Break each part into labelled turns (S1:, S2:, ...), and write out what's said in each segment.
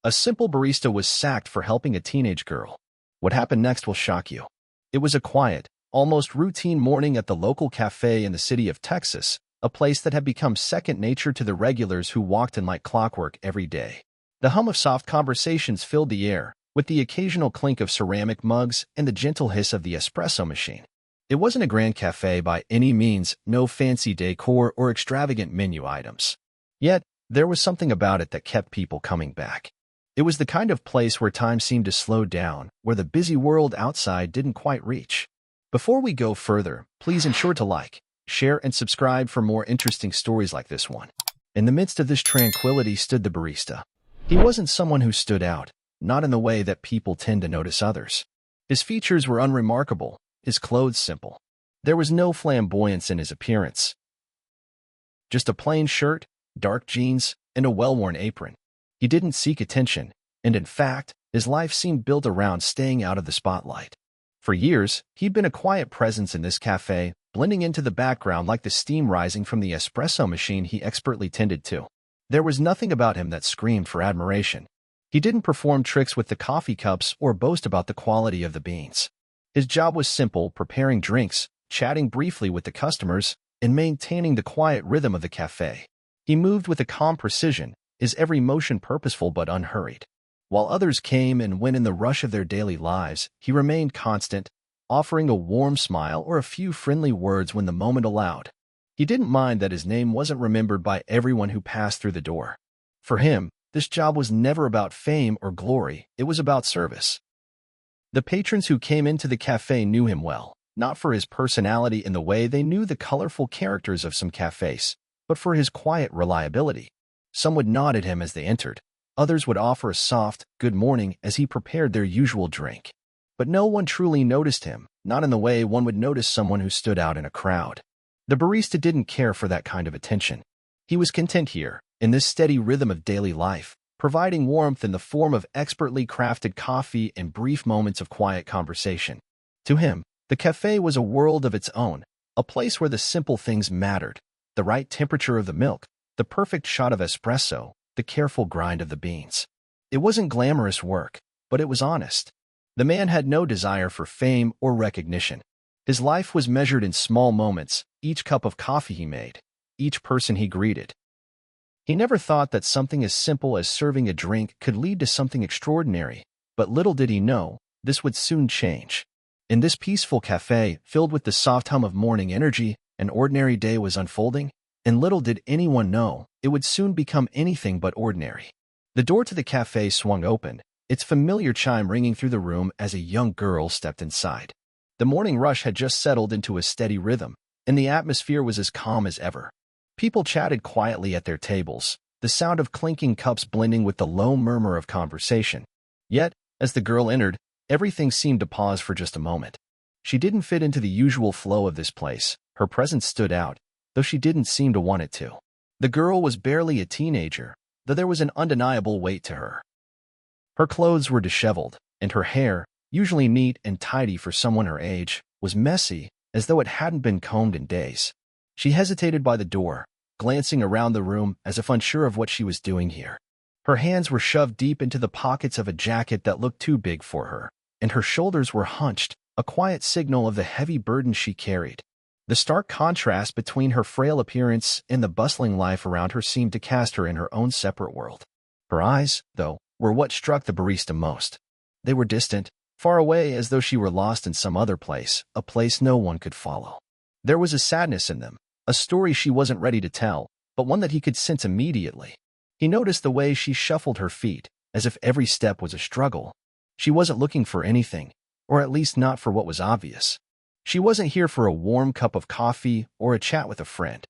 S1: A simple barista was sacked for helping a teenage girl. What happened next will shock you. It was a quiet, almost routine morning at the local cafe in the city of Texas, a place that had become second nature to the regulars who walked in like clockwork every day. The hum of soft conversations filled the air, with the occasional clink of ceramic mugs and the gentle hiss of the espresso machine. It wasn't a grand cafe by any means, no fancy decor or extravagant menu items. Yet, there was something about it that kept people coming back. It was the kind of place where time seemed to slow down, where the busy world outside didn't quite reach. Before we go further, please ensure to like, share, and subscribe for more interesting stories like this one. In the midst of this tranquility stood the barista. He wasn't someone who stood out, not in the way that people tend to notice others. His features were unremarkable, his clothes simple. There was no flamboyance in his appearance. Just a plain shirt, dark jeans, and a well-worn apron. He didn't seek attention, and in fact, his life seemed built around staying out of the spotlight. For years, he'd been a quiet presence in this cafe, blending into the background like the steam rising from the espresso machine he expertly tended to. There was nothing about him that screamed for admiration. He didn't perform tricks with the coffee cups or boast about the quality of the beans. His job was simple, preparing drinks, chatting briefly with the customers, and maintaining the quiet rhythm of the cafe. He moved with a calm precision, his every motion purposeful but unhurried. While others came and went in the rush of their daily lives, he remained constant, offering a warm smile or a few friendly words when the moment allowed. He didn't mind that his name wasn't remembered by everyone who passed through the door. For him, this job was never about fame or glory, it was about service. The patrons who came into the cafe knew him well, not for his personality in the way they knew the colorful characters of some cafes, but for his quiet reliability. Some would nod at him as they entered. Others would offer a soft, good morning as he prepared their usual drink. But no one truly noticed him, not in the way one would notice someone who stood out in a crowd. The barista didn't care for that kind of attention. He was content here, in this steady rhythm of daily life, providing warmth in the form of expertly crafted coffee and brief moments of quiet conversation. To him, the cafe was a world of its own, a place where the simple things mattered: the right temperature of the milk, the perfect shot of espresso, the careful grind of the beans. It wasn't glamorous work, but it was honest. The man had no desire for fame or recognition. His life was measured in small moments, each cup of coffee he made, each person he greeted. He never thought that something as simple as serving a drink could lead to something extraordinary, but little did he know, this would soon change. In this peaceful cafe, filled with the soft hum of morning energy, an ordinary day was unfolding, and little did anyone know, it would soon become anything but ordinary. The door to the cafe swung open, its familiar chime ringing through the room as a young girl stepped inside. The morning rush had just settled into a steady rhythm, and the atmosphere was as calm as ever. People chatted quietly at their tables, the sound of clinking cups blending with the low murmur of conversation. Yet, as the girl entered, everything seemed to pause for just a moment. She didn't fit into the usual flow of this place. Her presence stood out, though she didn't seem to want it to. The girl was barely a teenager, though there was an undeniable weight to her. Her clothes were disheveled, and her hair, usually neat and tidy for someone her age, was messy, as though it hadn't been combed in days. She hesitated by the door, glancing around the room as if unsure of what she was doing here. Her hands were shoved deep into the pockets of a jacket that looked too big for her, and her shoulders were hunched, a quiet signal of the heavy burden she carried. The stark contrast between her frail appearance and the bustling life around her seemed to cast her in her own separate world. Her eyes, though, were what struck the barista most. They were distant, far away, as though she were lost in some other place, a place no one could follow. There was a sadness in them, a story she wasn't ready to tell, but one that he could sense immediately. He noticed the way she shuffled her feet, as if every step was a struggle. She wasn't looking for anything, or at least not for what was obvious. She wasn't here for a warm cup of coffee or a chat with a friend.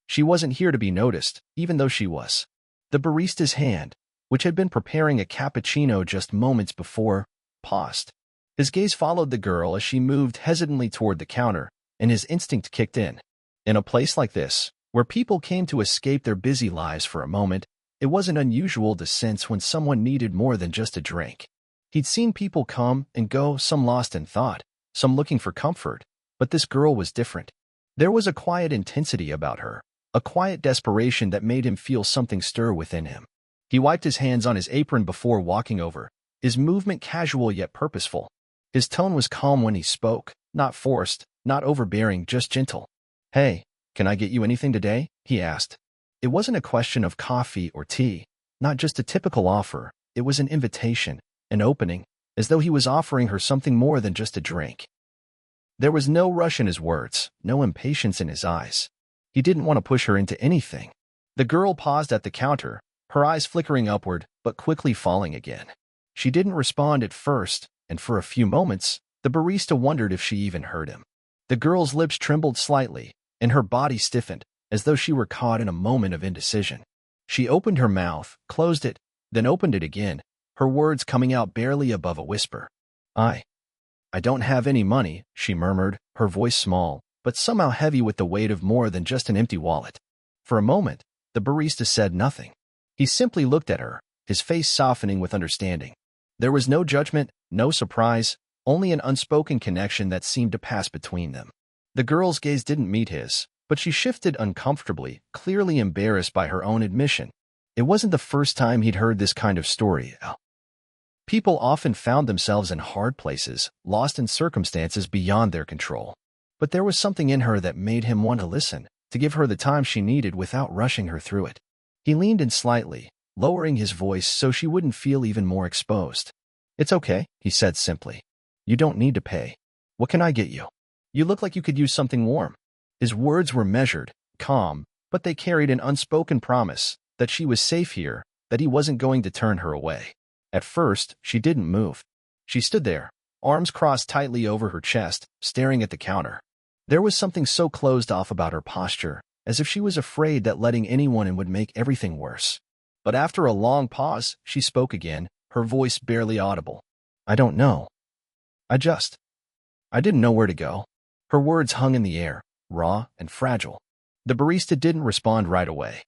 S1: She wasn't here to be noticed, even though she was. The barista's hand, which had been preparing a cappuccino just moments before, paused. His gaze followed the girl as she moved hesitantly toward the counter, and his instinct kicked in. In a place like this, where people came to escape their busy lives for a moment, it wasn't unusual to sense when someone needed more than just a drink. He'd seen people come and go, some lost in thought, some looking for comfort, but this girl was different. There was a quiet intensity about her, a quiet desperation that made him feel something stir within him. He wiped his hands on his apron before walking over, his movement casual yet purposeful. His tone was calm when he spoke, not forced, not overbearing, just gentle. "Hey, can I get you anything today?" he asked. It wasn't a question of coffee or tea, not just a typical offer. It was an invitation, an opening, as though he was offering her something more than just a drink. There was no rush in his words, no impatience in his eyes. He didn't want to push her into anything. The girl paused at the counter, her eyes flickering upward, but quickly falling again. She didn't respond at first, and for a few moments, the barista wondered if she even heard him. The girl's lips trembled slightly, and her body stiffened, as though she were caught in a moment of indecision. She opened her mouth, closed it, then opened it again, her words coming out barely above a whisper. I don't have any money," she murmured, her voice small, but somehow heavy with the weight of more than just an empty wallet. For a moment, the barista said nothing. He simply looked at her, his face softening with understanding. There was no judgment, no surprise, only an unspoken connection that seemed to pass between them. The girl's gaze didn't meet his, but she shifted uncomfortably, clearly embarrassed by her own admission. It wasn't the first time he'd heard this kind of story. People often found themselves in hard places, lost in circumstances beyond their control. But there was something in her that made him want to listen, to give her the time she needed without rushing her through it. He leaned in slightly, lowering his voice so she wouldn't feel even more exposed. "It's okay," he said simply. "You don't need to pay. What can I get you? You look like you could use something warm." His words were measured, calm, but they carried an unspoken promise that she was safe here, that he wasn't going to turn her away. At first, she didn't move. She stood there, arms crossed tightly over her chest, staring at the counter. There was something so closed off about her posture, as if she was afraid that letting anyone in would make everything worse. But after a long pause, she spoke again, her voice barely audible. "I don't know. I didn't know where to go." Her words hung in the air, raw and fragile. The barista didn't respond right away.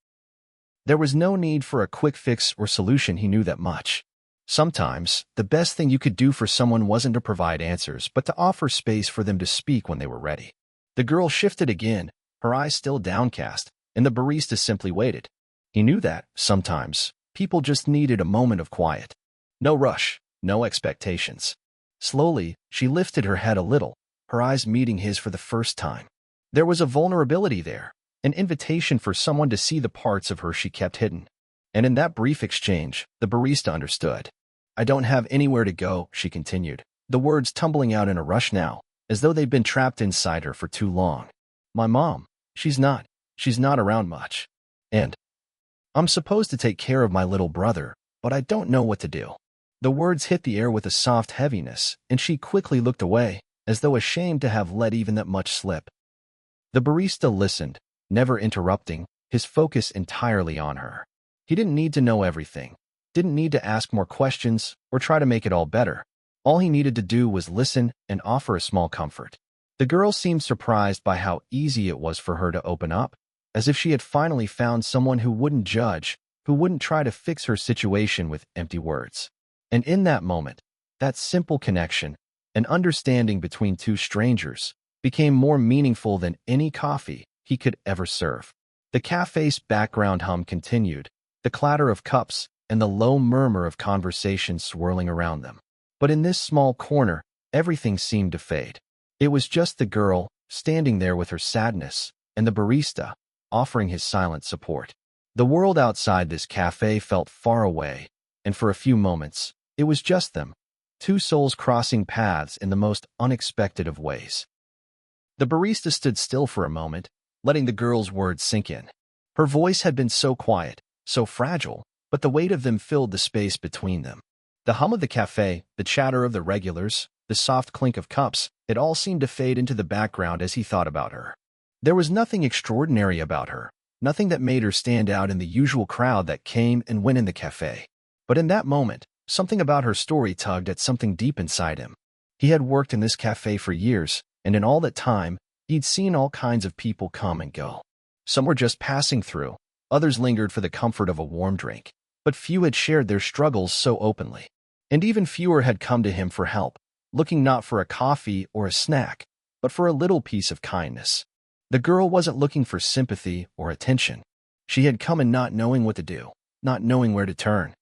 S1: There was no need for a quick fix or solution, he knew that much. Sometimes, the best thing you could do for someone wasn't to provide answers, but to offer space for them to speak when they were ready. The girl shifted again, her eyes still downcast, and the barista simply waited. He knew that, sometimes, people just needed a moment of quiet. No rush, no expectations. Slowly, she lifted her head a little, her eyes meeting his for the first time. There was a vulnerability there, an invitation for someone to see the parts of her she kept hidden. And in that brief exchange, the barista understood. "I don't have anywhere to go," she continued, the words tumbling out in a rush now, as though they'd been trapped inside her for too long. "My mom, she's not around much. And I'm supposed to take care of my little brother, but I don't know what to do." The words hit the air with a soft heaviness, and she quickly looked away, as though ashamed to have let even that much slip. The barista listened, never interrupting, his focus entirely on her. He didn't need to know everything, didn't need to ask more questions or try to make it all better. All he needed to do was listen and offer a small comfort. The girl seemed surprised by how easy it was for her to open up, as if she had finally found someone who wouldn't judge, who wouldn't try to fix her situation with empty words. And in that moment, that simple connection, an understanding between two strangers, became more meaningful than any coffee he could ever serve. The cafe's background hum continued, the clatter of cups and the low murmur of conversation swirling around them. But in this small corner, everything seemed to fade. It was just the girl, standing there with her sadness, and the barista, offering his silent support. The world outside this cafe felt far away, and for a few moments, it was just them, two souls crossing paths in the most unexpected of ways. The barista stood still for a moment, letting the girl's words sink in. Her voice had been so quiet, so fragile, but the weight of them filled the space between them. The hum of the cafe, the chatter of the regulars, the soft clink of cups, it all seemed to fade into the background as he thought about her. There was nothing extraordinary about her, nothing that made her stand out in the usual crowd that came and went in the cafe. But in that moment, something about her story tugged at something deep inside him. He had worked in this cafe for years, and in all that time, he'd seen all kinds of people come and go. Some were just passing through, others lingered for the comfort of a warm drink, but few had shared their struggles so openly. And even fewer had come to him for help, looking not for a coffee or a snack, but for a little piece of kindness. The girl wasn't looking for sympathy or attention. She had come in not knowing what to do, not knowing where to turn.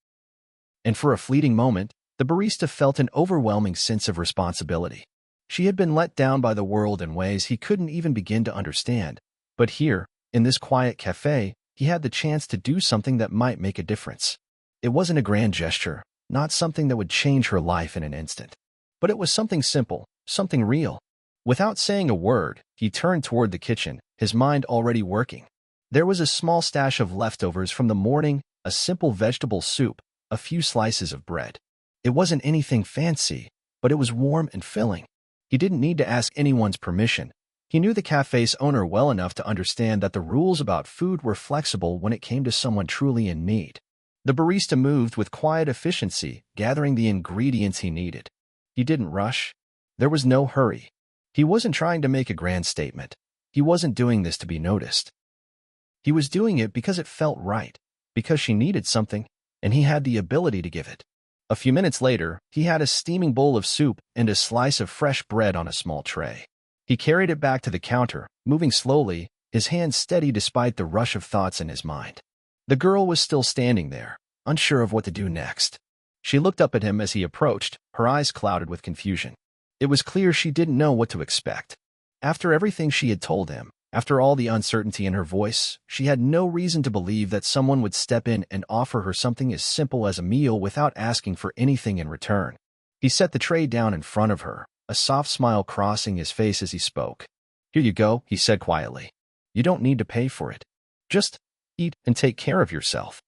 S1: And for a fleeting moment, the barista felt an overwhelming sense of responsibility. She had been let down by the world in ways he couldn't even begin to understand. But here, in this quiet cafe, he had the chance to do something that might make a difference. It wasn't a grand gesture, not something that would change her life in an instant. But it was something simple, something real. Without saying a word, he turned toward the kitchen, his mind already working. There was a small stash of leftovers from the morning, a simple vegetable soup, a few slices of bread. It wasn't anything fancy, but it was warm and filling. He didn't need to ask anyone's permission. He knew the cafe's owner well enough to understand that the rules about food were flexible when it came to someone truly in need. The barista moved with quiet efficiency, gathering the ingredients he needed. He didn't rush. There was no hurry. He wasn't trying to make a grand statement. He wasn't doing this to be noticed. He was doing it because it felt right, because she needed something, and he had the ability to give it. A few minutes later, he had a steaming bowl of soup and a slice of fresh bread on a small tray. He carried it back to the counter, moving slowly, his hands steady despite the rush of thoughts in his mind. The girl was still standing there, unsure of what to do next. She looked up at him as he approached, her eyes clouded with confusion. It was clear she didn't know what to expect. After everything she had told him, after all the uncertainty in her voice, she had no reason to believe that someone would step in and offer her something as simple as a meal without asking for anything in return. He set the tray down in front of her, a soft smile crossing his face as he spoke. "Here you go," he said quietly. "You don't need to pay for it. Just eat and take care of yourself."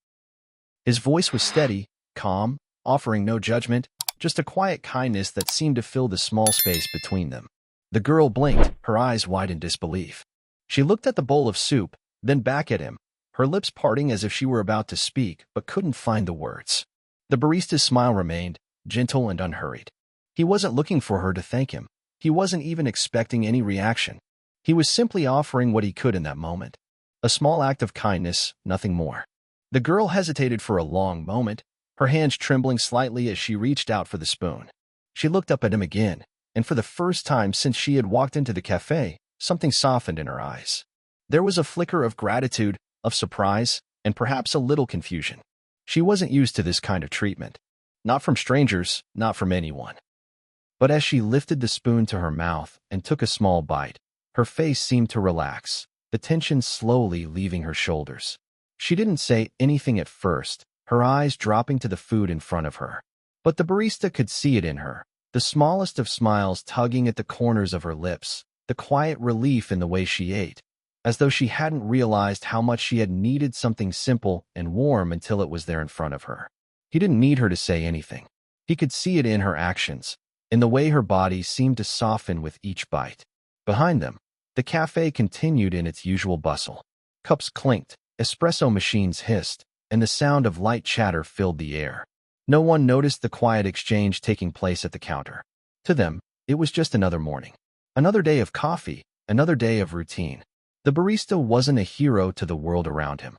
S1: His voice was steady, calm, offering no judgment, just a quiet kindness that seemed to fill the small space between them. The girl blinked, her eyes wide in disbelief. She looked at the bowl of soup, then back at him, her lips parting as if she were about to speak but couldn't find the words. The barista's smile remained, gentle and unhurried. He wasn't looking for her to thank him. He wasn't even expecting any reaction. He was simply offering what he could in that moment. A small act of kindness, nothing more. The girl hesitated for a long moment, her hands trembling slightly as she reached out for the spoon. She looked up at him again, and for the first time since she had walked into the cafe, something softened in her eyes. There was a flicker of gratitude, of surprise, and perhaps a little confusion. She wasn't used to this kind of treatment. Not from strangers, not from anyone. But as she lifted the spoon to her mouth and took a small bite, her face seemed to relax, the tension slowly leaving her shoulders. She didn't say anything at first, her eyes dropping to the food in front of her. But the barista could see it in her, the smallest of smiles tugging at the corners of her lips, the quiet relief in the way she ate, as though she hadn't realized how much she had needed something simple and warm until it was there in front of her. He didn't need her to say anything. He could see it in her actions, in the way her body seemed to soften with each bite. Behind them, the cafe continued in its usual bustle. Cups clinked, espresso machines hissed, and the sound of light chatter filled the air. No one noticed the quiet exchange taking place at the counter. To them, it was just another morning. Another day of coffee, another day of routine. The barista wasn't a hero to the world around him.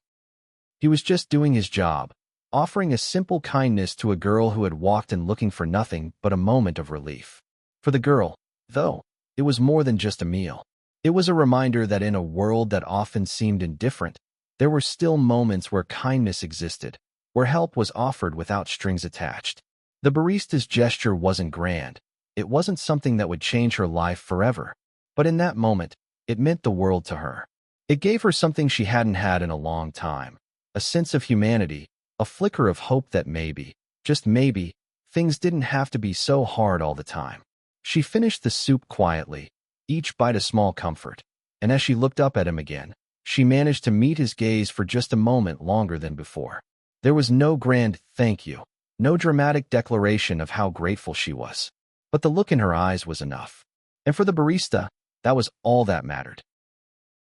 S1: He was just doing his job, offering a simple kindness to a girl who had walked in looking for nothing but a moment of relief. For the girl, though, it was more than just a meal. It was a reminder that in a world that often seemed indifferent, there were still moments where kindness existed, where help was offered without strings attached. The barista's gesture wasn't grand. It wasn't something that would change her life forever. But in that moment, it meant the world to her. It gave her something she hadn't had in a long time, a sense of humanity, a flicker of hope that maybe, just maybe, things didn't have to be so hard all the time. She finished the soup quietly, each bite a small comfort, and as she looked up at him again, she managed to meet his gaze for just a moment longer than before. There was no grand thank you, no dramatic declaration of how grateful she was. But the look in her eyes was enough. And for the barista, that was all that mattered.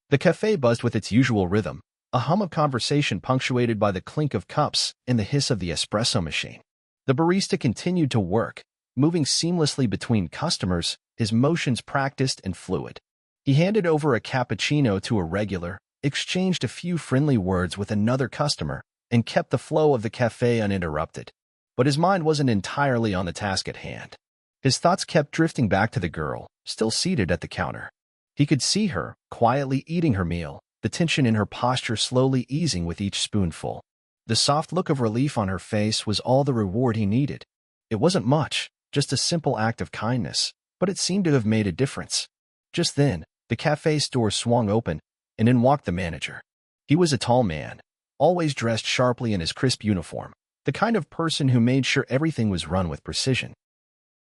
S1: The cafe buzzed with its usual rhythm, a hum of conversation punctuated by the clink of cups and the hiss of the espresso machine. The barista continued to work, moving seamlessly between customers, his motions practiced and fluid. He handed over a cappuccino to a regular, exchanged a few friendly words with another customer, and kept the flow of the cafe uninterrupted. But his mind wasn't entirely on the task at hand. His thoughts kept drifting back to the girl, still seated at the counter. He could see her, quietly eating her meal, the tension in her posture slowly easing with each spoonful. The soft look of relief on her face was all the reward he needed. It wasn't much, just a simple act of kindness, but it seemed to have made a difference. Just then, the cafe's door swung open, and in walked the manager. He was a tall man, always dressed sharply in his crisp uniform, the kind of person who made sure everything was run with precision.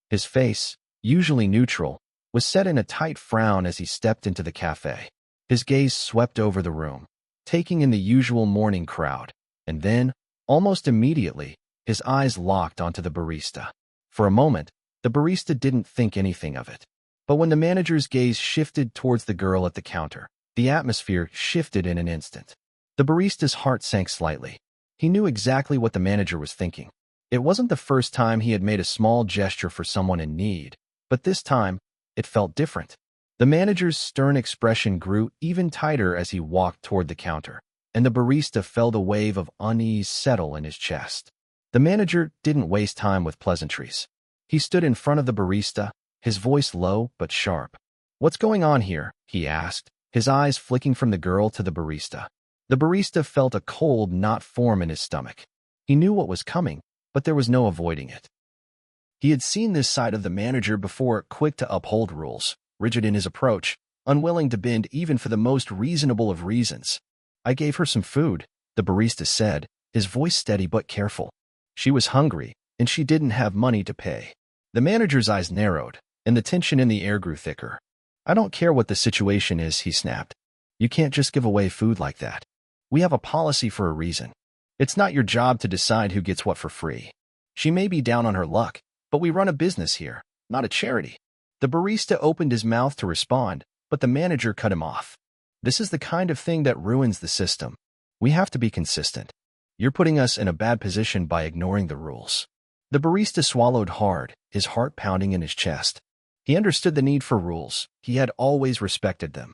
S1: His face, usually neutral, was set in a tight frown as he stepped into the cafe. His gaze swept over the room, taking in the usual morning crowd, and then, almost immediately, his eyes locked onto the barista. For a moment, the barista didn't think anything of it. But when the manager's gaze shifted towards the girl at the counter, the atmosphere shifted in an instant. The barista's heart sank slightly. He knew exactly what the manager was thinking. It wasn't the first time he had made a small gesture for someone in need, but this time, it felt different. The manager's stern expression grew even tighter as he walked toward the counter, and the barista felt a wave of unease settle in his chest. The manager didn't waste time with pleasantries. He stood in front of the barista, his voice low but sharp. "What's going on here?" he asked, his eyes flicking from the girl to the barista. The barista felt a cold knot form in his stomach. He knew what was coming, but there was no avoiding it. He had seen this side of the manager before, quick to uphold rules, rigid in his approach, unwilling to bend even for the most reasonable of reasons. "I gave her some food," the barista said, his voice steady but careful. "She was hungry, and she didn't have money to pay." The manager's eyes narrowed, and the tension in the air grew thicker. "I don't care what the situation is," he snapped. "You can't just give away food like that. We have a policy for a reason. It's not your job to decide who gets what for free. She may be down on her luck, but we run a business here, not a charity." The barista opened his mouth to respond, but the manager cut him off. "This is the kind of thing that ruins the system. We have to be consistent. You're putting us in a bad position by ignoring the rules." The barista swallowed hard, his heart pounding in his chest. He understood the need for rules. He had always respected them.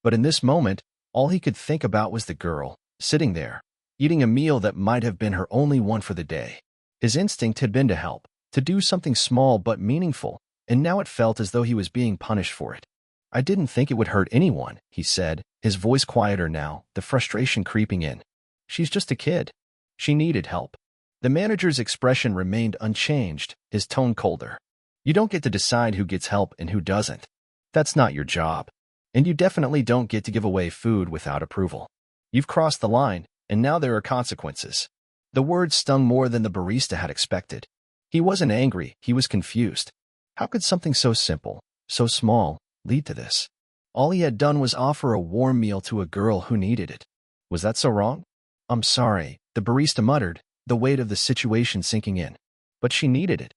S1: But in this moment, all he could think about was the girl, sitting there, eating a meal that might have been her only one for the day. His instinct had been to help, to do something small but meaningful, and now it felt as though he was being punished for it. "I didn't think it would hurt anyone," he said, his voice quieter now, the frustration creeping in. "She's just a kid. She needed help." The manager's expression remained unchanged, his tone colder. "You don't get to decide who gets help and who doesn't. That's not your job. And you definitely don't get to give away food without approval. You've crossed the line, and now there are consequences." The words stung more than the barista had expected. He wasn't angry, he was confused. How could something so simple, so small, lead to this? All he had done was offer a warm meal to a girl who needed it. Was that so wrong? "I'm sorry," the barista muttered, the weight of the situation sinking in. "But she needed it."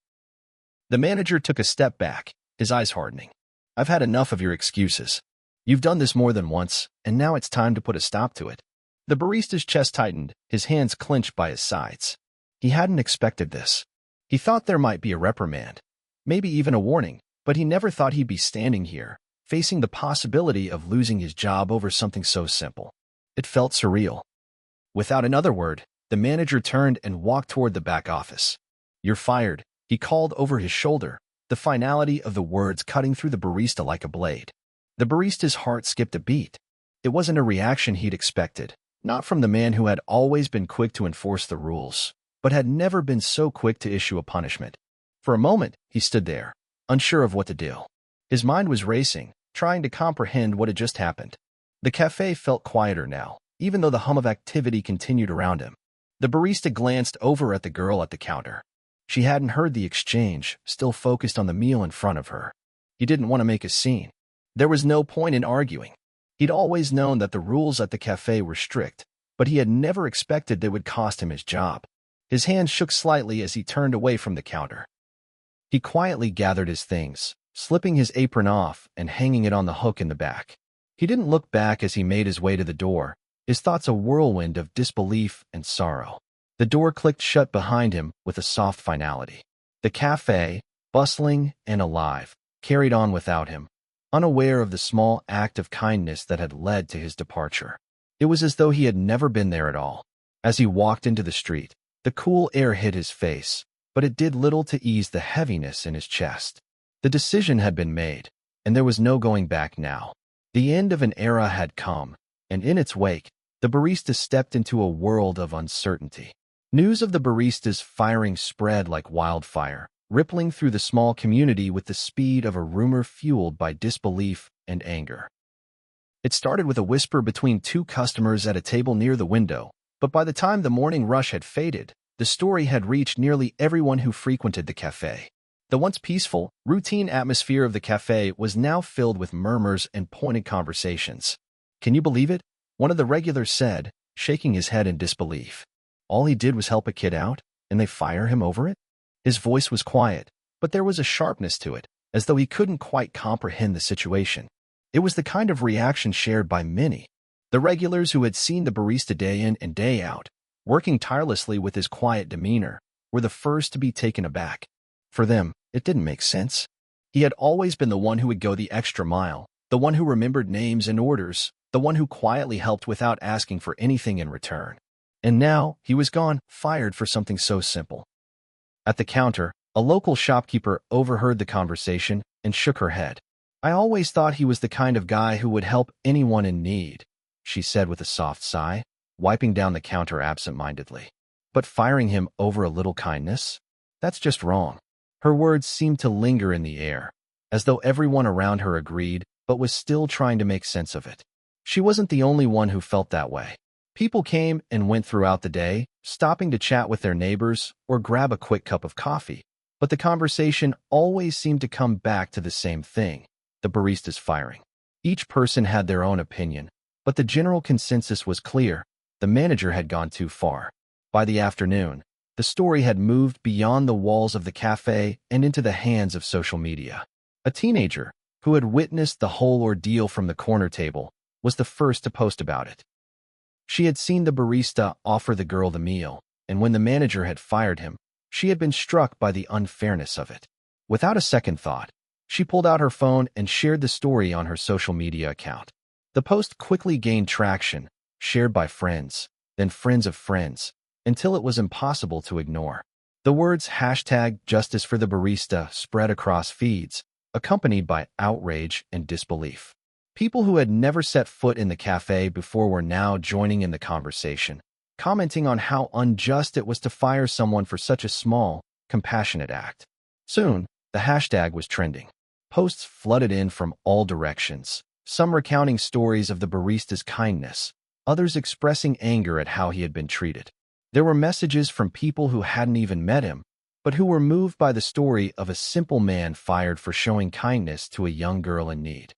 S1: The manager took a step back, his eyes hardening. "I've had enough of your excuses. You've done this more than once, and now it's time to put a stop to it." The barista's chest tightened, his hands clenched by his sides. He hadn't expected this. He thought there might be a reprimand, maybe even a warning, but he never thought he'd be standing here, facing the possibility of losing his job over something so simple. It felt surreal. Without another word, the manager turned and walked toward the back office. "You're fired," he called over his shoulder, the finality of the words cutting through the barista like a blade. The barista's heart skipped a beat. It wasn't a reaction he'd expected, not from the man who had always been quick to enforce the rules, but had never been so quick to issue a punishment. For a moment, he stood there, unsure of what to do. His mind was racing, trying to comprehend what had just happened. The cafe felt quieter now, even though the hum of activity continued around him. The barista glanced over at the girl at the counter. She hadn't heard the exchange, still focused on the meal in front of her. He didn't want to make a scene. There was no point in arguing. He'd always known that the rules at the cafe were strict, but he had never expected they would cost him his job. His hand shook slightly as he turned away from the counter. He quietly gathered his things, slipping his apron off and hanging it on the hook in the back. He didn't look back as he made his way to the door, his thoughts a whirlwind of disbelief and sorrow. The door clicked shut behind him with a soft finality. The cafe, bustling and alive, carried on without him, unaware of the small act of kindness that had led to his departure. It was as though he had never been there at all. As he walked into the street, the cool air hit his face, but it did little to ease the heaviness in his chest. The decision had been made, and there was no going back now. The end of an era had come, and in its wake, The barista stepped into a world of uncertainty. News of the barista's firing spread like wildfire, rippling through the small community with the speed of a rumor fueled by disbelief and anger. It started with a whisper between two customers at a table near the window, but by the time the morning rush had faded, the story had reached nearly everyone who frequented the cafe. The once peaceful, routine atmosphere of the cafe was now filled with murmurs and pointed conversations. "Can you believe it?" one of the regulars said, shaking his head in disbelief. "All he did was help a kid out, and they fire him over it?" His voice was quiet, but there was a sharpness to it, as though he couldn't quite comprehend the situation. It was the kind of reaction shared by many. The regulars who had seen the barista day in and day out, working tirelessly with his quiet demeanor, were the first to be taken aback. For them, it didn't make sense. He had always been the one who would go the extra mile, the one who remembered names and orders, the one who quietly helped without asking for anything in return. And now, he was gone, fired for something so simple. At the counter, a local shopkeeper overheard the conversation and shook her head. "I always thought he was the kind of guy who would help anyone in need," she said with a soft sigh, wiping down the counter absent-mindedly. "But firing him over a little kindness? That's just wrong." Her words seemed to linger in the air, as though everyone around her agreed, but was still trying to make sense of it. She wasn't the only one who felt that way. People came and went throughout the day, stopping to chat with their neighbors or grab a quick cup of coffee, but the conversation always seemed to come back to the same thing: the barista's firing. Each person had their own opinion, but the general consensus was clear: the manager had gone too far. By the afternoon, the story had moved beyond the walls of the cafe and into the hands of social media. A teenager, who had witnessed the whole ordeal from the corner table, was the first to post about it. She had seen the barista offer the girl the meal, and when the manager had fired him, she had been struck by the unfairness of it. Without a second thought, she pulled out her phone and shared the story on her social media account. The post quickly gained traction, shared by friends, then friends of friends, until it was impossible to ignore. The words #JusticeForTheBarista spread across feeds, accompanied by outrage and disbelief. People who had never set foot in the cafe before were now joining in the conversation, commenting on how unjust it was to fire someone for such a small, compassionate act. Soon, the hashtag was trending. Posts flooded in from all directions, some recounting stories of the barista's kindness, others expressing anger at how he had been treated. There were messages from people who hadn't even met him, but who were moved by the story of a simple man fired for showing kindness to a young girl in need.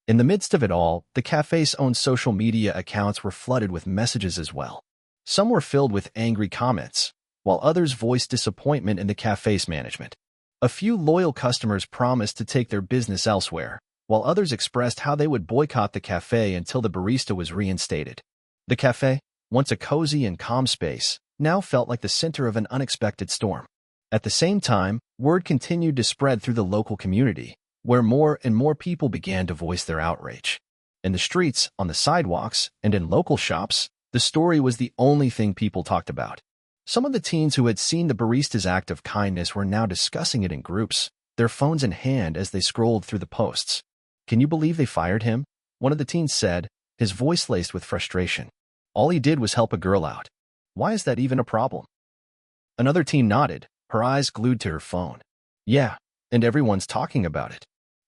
S1: In the midst of it all, the cafe's own social media accounts were flooded with messages as well. Some were filled with angry comments, while others voiced disappointment in the cafe's management. A few loyal customers promised to take their business elsewhere, while others expressed how they would boycott the cafe until the barista was reinstated. The cafe, once a cozy and calm space, now felt like the center of an unexpected storm. At the same time, word continued to spread through the local community, where more and more people began to voice their outrage. In the streets, on the sidewalks, and in local shops, the story was the only thing people talked about. Some of the teens who had seen the barista's act of kindness were now discussing it in groups, their phones in hand as they scrolled through the posts. "Can you believe they fired him?" one of the teens said, his voice laced with frustration. "All he did was help a girl out. Why is that even a problem?" Another teen nodded, her eyes glued to her phone. "Yeah, and everyone's talking about it.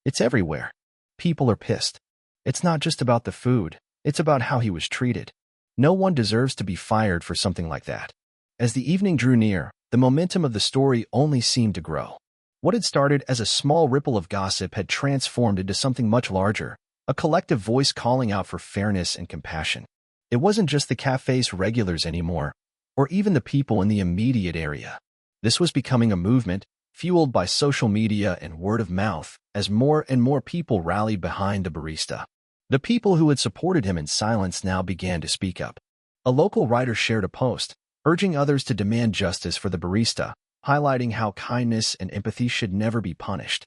S1: It's everywhere. People are pissed. It's not just about the food, it's about how he was treated. No one deserves to be fired for something like that." As the evening drew near, the momentum of the story only seemed to grow. What had started as a small ripple of gossip had transformed into something much larger, a collective voice calling out for fairness and compassion. It wasn't just the cafe's regulars anymore, or even the people in the immediate area. This was becoming a movement, fueled by social media and word of mouth, as more and more people rallied behind the barista. The people who had supported him in silence now began to speak up. A local writer shared a post, urging others to demand justice for the barista, highlighting how kindness and empathy should never be punished.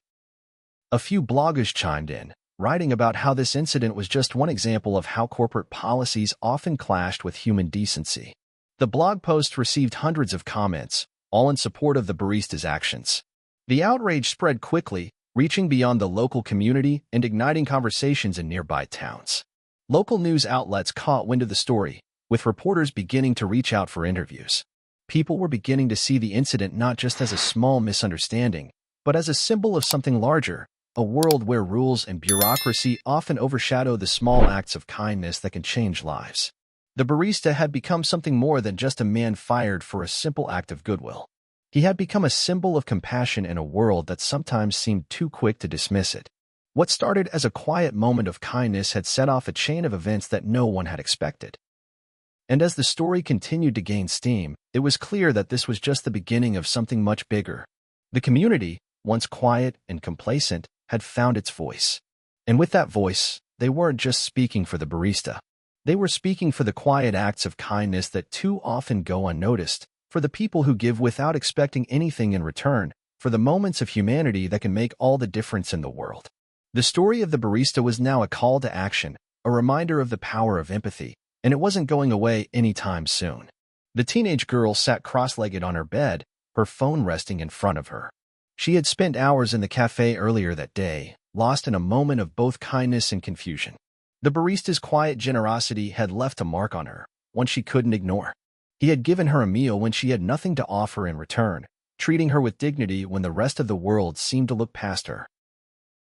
S1: A few bloggers chimed in, writing about how this incident was just one example of how corporate policies often clashed with human decency. The blog post received hundreds of comments, all in support of the barista's actions. The outrage spread quickly, reaching beyond the local community and igniting conversations in nearby towns. Local news outlets caught wind of the story, with reporters beginning to reach out for interviews. People were beginning to see the incident not just as a small misunderstanding, but as a symbol of something larger, a world where rules and bureaucracy often overshadow the small acts of kindness that can change lives. The barista had become something more than just a man fired for a simple act of goodwill. He had become a symbol of compassion in a world that sometimes seemed too quick to dismiss it. What started as a quiet moment of kindness had set off a chain of events that no one had expected. And as the story continued to gain steam, it was clear that this was just the beginning of something much bigger. The community, once quiet and complacent, had found its voice. And with that voice, they weren't just speaking for the barista. They were speaking for the quiet acts of kindness that too often go unnoticed, for the people who give without expecting anything in return, for the moments of humanity that can make all the difference in the world. The story of the barista was now a call to action, a reminder of the power of empathy, and it wasn't going away anytime soon. The teenage girl sat cross-legged on her bed, her phone resting in front of her. She had spent hours in the cafe earlier that day, lost in a moment of both kindness and confusion. The barista's quiet generosity had left a mark on her, one she couldn't ignore. He had given her a meal when she had nothing to offer in return, treating her with dignity when the rest of the world seemed to look past her.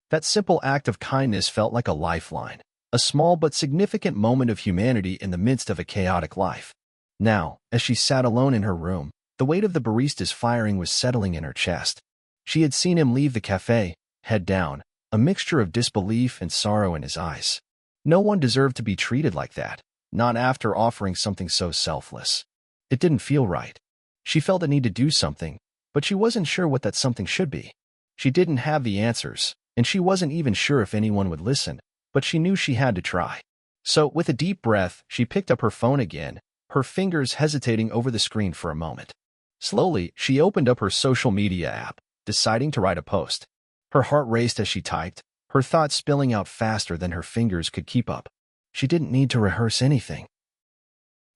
S1: That simple act of kindness felt like a lifeline, a small but significant moment of humanity in the midst of a chaotic life. Now, as she sat alone in her room, the weight of the barista's firing was settling in her chest. She had seen him leave the cafe, head down, a mixture of disbelief and sorrow in his eyes. No one deserved to be treated like that, not after offering something so selfless. It didn't feel right. She felt a need to do something, but she wasn't sure what that something should be. She didn't have the answers, and she wasn't even sure if anyone would listen, but she knew she had to try. So, with a deep breath, she picked up her phone again, her fingers hesitating over the screen for a moment. Slowly, she opened up her social media app, deciding to write a post. Her heart raced as she typed, her thoughts spilling out faster than her fingers could keep up. She didn't need to rehearse anything.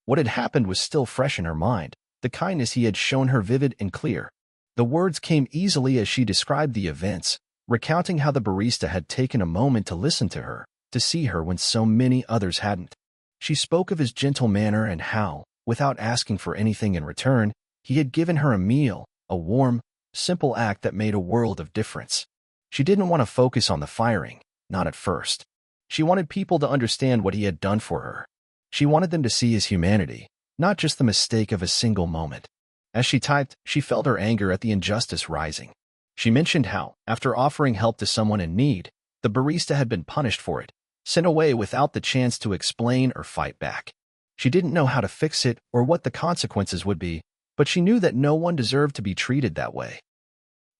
S1: What had happened was still fresh in her mind, the kindness he had shown her vivid and clear. The words came easily as she described the events, recounting how the barista had taken a moment to listen to her, to see her when so many others hadn't. She spoke of his gentle manner and how, without asking for anything in return, he had given her a meal, a warm, simple act that made a world of difference. She didn't want to focus on the firing, not at first. She wanted people to understand what he had done for her. She wanted them to see his humanity, not just the mistake of a single moment. As she typed, she felt her anger at the injustice rising. She mentioned how, after offering help to someone in need, the barista had been punished for it, sent away without the chance to explain or fight back. She didn't know how to fix it or what the consequences would be, but she knew that no one deserved to be treated that way.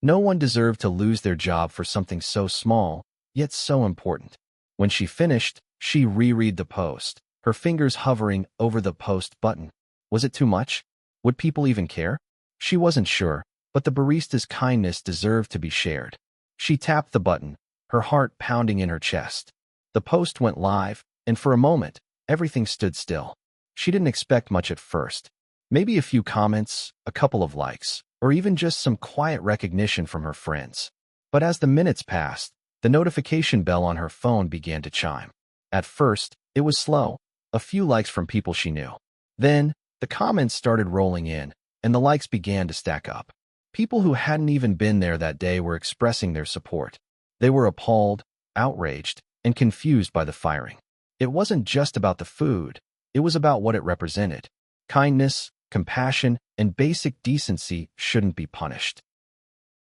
S1: No one deserved to lose their job for something so small, yet so important. When she finished, she reread the post, her fingers hovering over the post button. Was it too much? Would people even care? She wasn't sure, but the barista's kindness deserved to be shared. She tapped the button, her heart pounding in her chest. The post went live, and for a moment, everything stood still. She didn't expect much at first. Maybe a few comments, a couple of likes, or even just some quiet recognition from her friends. But as the minutes passed, the notification bell on her phone began to chime. At first, it was slow, a few likes from people she knew. Then, the comments started rolling in, and the likes began to stack up. People who hadn't even been there that day were expressing their support. They were appalled, outraged, and confused by the firing. It wasn't just about the food, it was about what it represented. Kindness, compassion, and basic decency shouldn't be punished.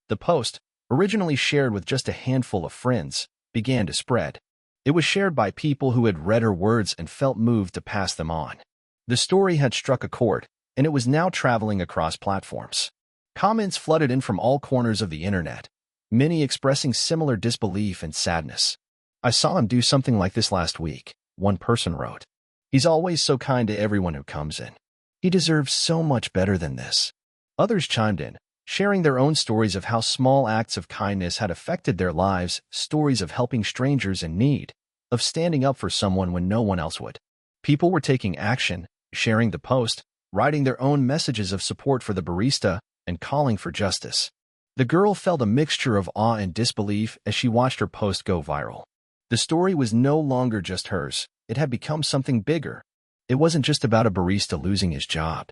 S1: The post, originally shared with just a handful of friends, began to spread. It was shared by people who had read her words and felt moved to pass them on. The story had struck a chord, and it was now traveling across platforms. Comments flooded in from all corners of the internet, many expressing similar disbelief and sadness. "I saw him do something like this last week," one person wrote. "He's always so kind to everyone who comes in. He deserves so much better than this." Others chimed in, sharing their own stories of how small acts of kindness had affected their lives, stories of helping strangers in need, of standing up for someone when no one else would. People were taking action, sharing the post, writing their own messages of support for the barista, and calling for justice. The girl felt a mixture of awe and disbelief as she watched her post go viral. The story was no longer just hers, it had become something bigger. It wasn't just about a barista losing his job.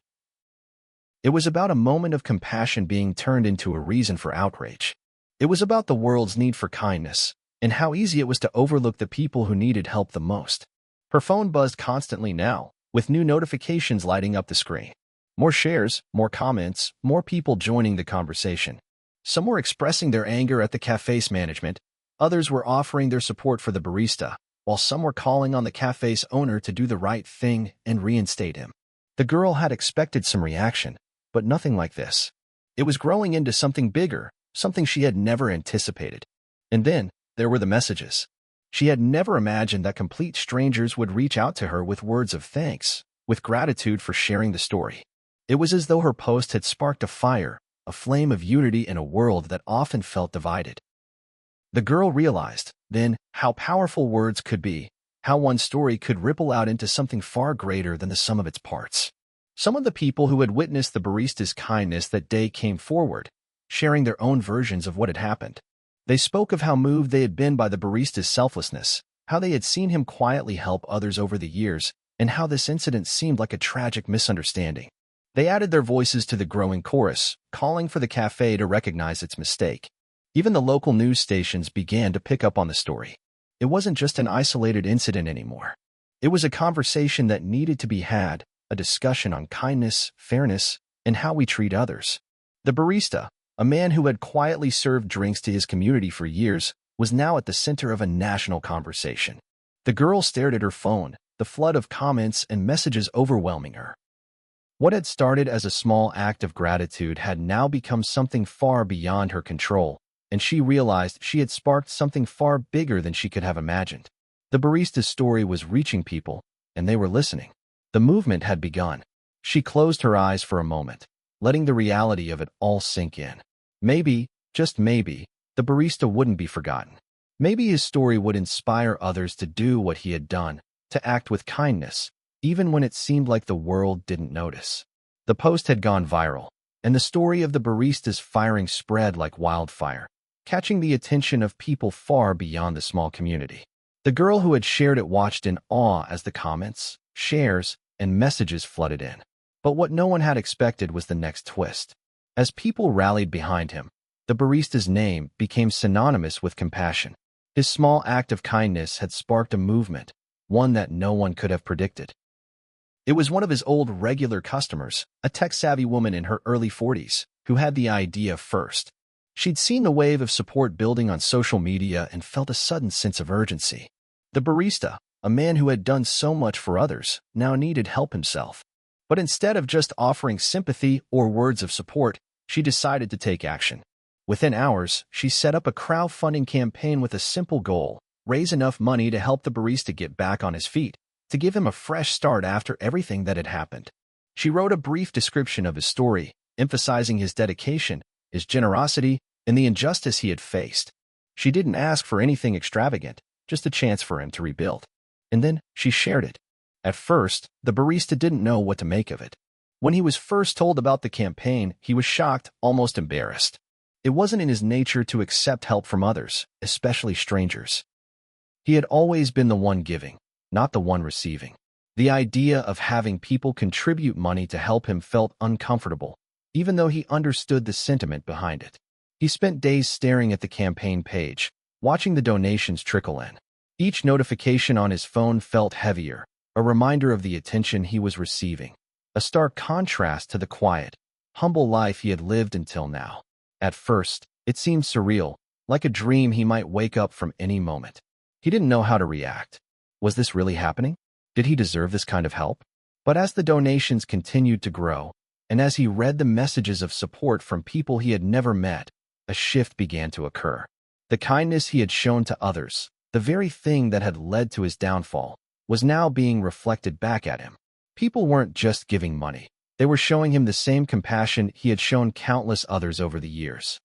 S1: It was about a moment of compassion being turned into a reason for outrage. It was about the world's need for kindness, and how easy it was to overlook the people who needed help the most. Her phone buzzed constantly now, with new notifications lighting up the screen. More shares, more comments, more people joining the conversation. Some were expressing their anger at the cafe's management, others were offering their support for the barista, while some were calling on the cafe's owner to do the right thing and reinstate him. The girl had expected some reaction, but nothing like this. It was growing into something bigger, something she had never anticipated. And then, there were the messages. She had never imagined that complete strangers would reach out to her with words of thanks, with gratitude for sharing the story. It was as though her post had sparked a fire, a flame of unity in a world that often felt divided. The girl realized, then, how powerful words could be, how one story could ripple out into something far greater than the sum of its parts. Some of the people who had witnessed the barista's kindness that day came forward, sharing their own versions of what had happened. They spoke of how moved they had been by the barista's selflessness, how they had seen him quietly help others over the years, and how this incident seemed like a tragic misunderstanding. They added their voices to the growing chorus, calling for the cafe to recognize its mistake. Even the local news stations began to pick up on the story. It wasn't just an isolated incident anymore. It was a conversation that needed to be had, a discussion on kindness, fairness, and how we treat others. The barista, a man who had quietly served drinks to his community for years, was now at the center of a national conversation. The girl stared at her phone, the flood of comments and messages overwhelming her. What had started as a small act of gratitude had now become something far beyond her control, and she realized she had sparked something far bigger than she could have imagined. The barista's story was reaching people, and they were listening. The movement had begun. She closed her eyes for a moment, letting the reality of it all sink in. Maybe, just maybe, the barista wouldn't be forgotten. Maybe his story would inspire others to do what he had done, to act with kindness, even when it seemed like the world didn't notice. The post had gone viral, and the story of the barista's firing spread like wildfire, catching the attention of people far beyond the small community. The girl who had shared it watched in awe as the comments, shares, and messages flooded in. But what no one had expected was the next twist. As people rallied behind him, the barista's name became synonymous with compassion. His small act of kindness had sparked a movement, one that no one could have predicted. It was one of his old regular customers, a tech-savvy woman in her early 40s, who had the idea first. She'd seen the wave of support building on social media and felt a sudden sense of urgency. The barista, a man who had done so much for others, now needed help himself. But instead of just offering sympathy or words of support, she decided to take action. Within hours, she set up a crowdfunding campaign with a simple goal: raise enough money to help the barista get back on his feet, to give him a fresh start after everything that had happened. She wrote a brief description of his story, emphasizing his dedication, his generosity, and the injustice he had faced. She didn't ask for anything extravagant, just a chance for him to rebuild. And then she shared it. At first, the barista didn't know what to make of it. When he was first told about the campaign, he was shocked, almost embarrassed. It wasn't in his nature to accept help from others, especially strangers. He had always been the one giving, not the one receiving. The idea of having people contribute money to help him felt uncomfortable, even though he understood the sentiment behind it. He spent days staring at the campaign page, watching the donations trickle in. Each notification on his phone felt heavier, a reminder of the attention he was receiving, a stark contrast to the quiet, humble life he had lived until now. At first, it seemed surreal, like a dream he might wake up from any moment. He didn't know how to react. Was this really happening? Did he deserve this kind of help? But as the donations continued to grow, and as he read the messages of support from people he had never met, a shift began to occur. The kindness he had shown to others, the very thing that had led to his downfall, was now being reflected back at him. People weren't just giving money. They were showing him the same compassion he had shown countless others over the years.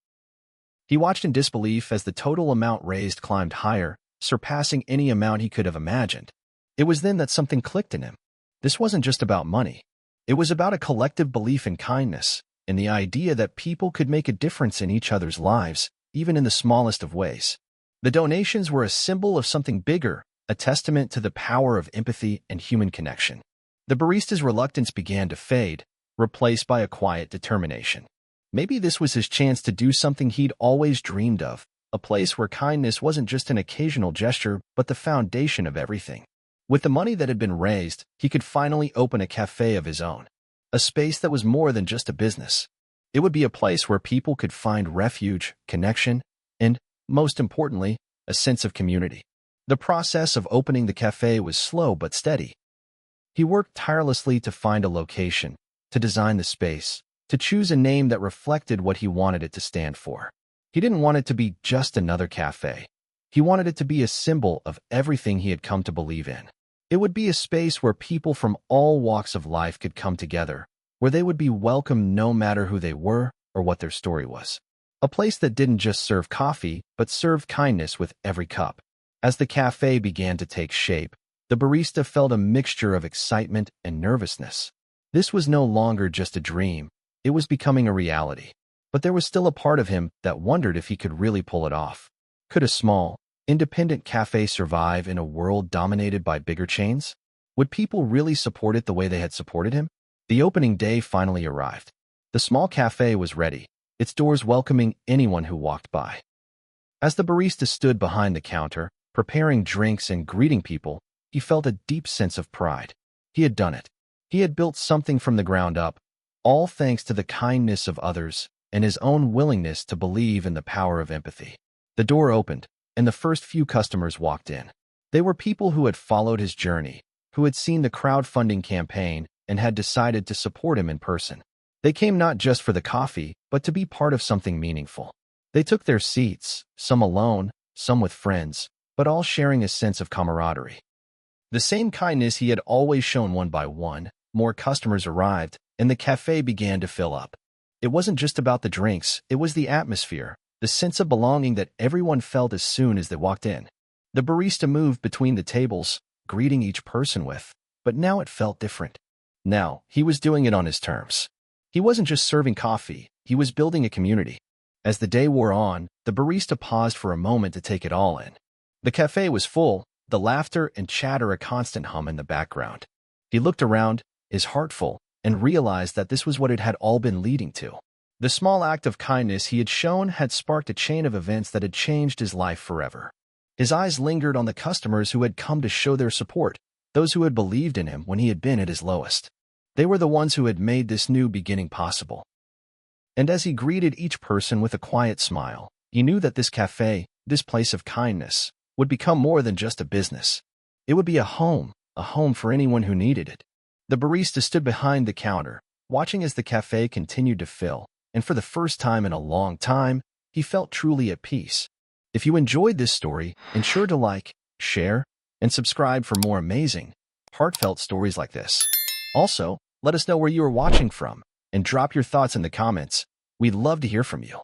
S1: He watched in disbelief as the total amount raised climbed higher, surpassing any amount he could have imagined. It was then that something clicked in him. This wasn't just about money. It was about a collective belief in kindness, in the idea that people could make a difference in each other's lives, even in the smallest of ways. The donations were a symbol of something bigger, a testament to the power of empathy and human connection. The barista's reluctance began to fade, replaced by a quiet determination. Maybe this was his chance to do something he'd always dreamed of, a place where kindness wasn't just an occasional gesture, but the foundation of everything. With the money that had been raised, he could finally open a cafe of his own, a space that was more than just a business. It would be a place where people could find refuge, connection, and, most importantly, a sense of community. The process of opening the cafe was slow but steady. He worked tirelessly to find a location, to design the space, to choose a name that reflected what he wanted it to stand for. He didn't want it to be just another cafe. He wanted it to be a symbol of everything he had come to believe in. It would be a space where people from all walks of life could come together, where they would be welcome no matter who they were or what their story was. A place that didn't just serve coffee, but served kindness with every cup. As the cafe began to take shape, the barista felt a mixture of excitement and nervousness. This was no longer just a dream, it was becoming a reality. But there was still a part of him that wondered if he could really pull it off. Could a small, independent cafe survive in a world dominated by bigger chains? Would people really support it the way they had supported him? The opening day finally arrived. The small cafe was ready, its doors welcoming anyone who walked by. As the barista stood behind the counter, preparing drinks and greeting people, he felt a deep sense of pride. He had done it. He had built something from the ground up, all thanks to the kindness of others and his own willingness to believe in the power of empathy. The door opened, and the first few customers walked in. They were people who had followed his journey, who had seen the crowdfunding campaign and had decided to support him in person. They came not just for the coffee, but to be part of something meaningful. They took their seats, some alone, some with friends, but all sharing a sense of camaraderie. The same kindness he had always shown. One by one, more customers arrived, and the cafe began to fill up. It wasn't just about the drinks, it was the atmosphere, the sense of belonging that everyone felt as soon as they walked in. The barista moved between the tables, greeting each person with, but now it felt different. Now, he was doing it on his terms. He wasn't just serving coffee, he was building a community. As the day wore on, the barista paused for a moment to take it all in. The cafe was full, the laughter and chatter a constant hum in the background. He looked around, his heart full, and realized that this was what it had all been leading to. The small act of kindness he had shown had sparked a chain of events that had changed his life forever. His eyes lingered on the customers who had come to show their support, those who had believed in him when he had been at his lowest. They were the ones who had made this new beginning possible. And as he greeted each person with a quiet smile, he knew that this cafe, this place of kindness, would become more than just a business. It would be a home for anyone who needed it. The barista stood behind the counter, watching as the cafe continued to fill, and for the first time in a long time, he felt truly at peace. If you enjoyed this story, ensure to like, share, and subscribe for more amazing, heartfelt stories like this. Also, let us know where you are watching from, and drop your thoughts in the comments. We'd love to hear from you.